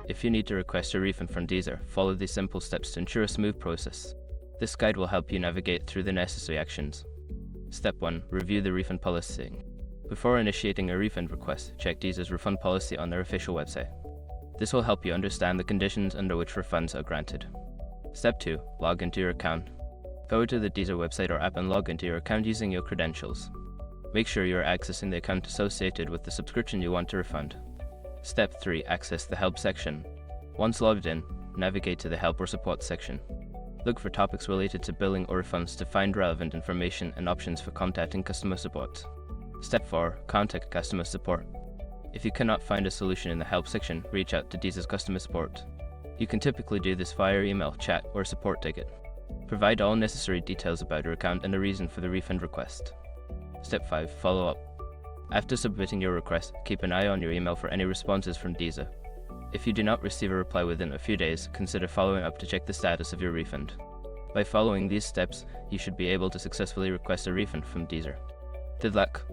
If you need to request a refund from Deezer, follow these simple steps to ensure a smooth process. This guide will help you navigate through the necessary actions. Step 1. Review the refund policy. Before initiating a refund request, check Deezer's refund policy on their official website. This will help you understand the conditions under which refunds are granted. Step 2. Log into your account. Go to the Deezer website or app and log into your account using your credentials. Make sure you are accessing the account associated with the subscription you want to refund. Step 3. Access the Help section. Once logged in, navigate to the Help or Support section. Look for topics related to billing or refunds to find relevant information and options for contacting customer support. Step 4. Contact customer support. If you cannot find a solution in the Help section, reach out to Deezer's customer support. You can typically do this via email, chat, or support ticket. Provide all necessary details about your account and the reason for the refund request. Step 5. Follow up. After submitting your request, keep an eye on your email for any responses from Deezer. If you do not receive a reply within a few days, consider following up to check the status of your refund. By following these steps, you should be able to successfully request a refund from Deezer. Good luck!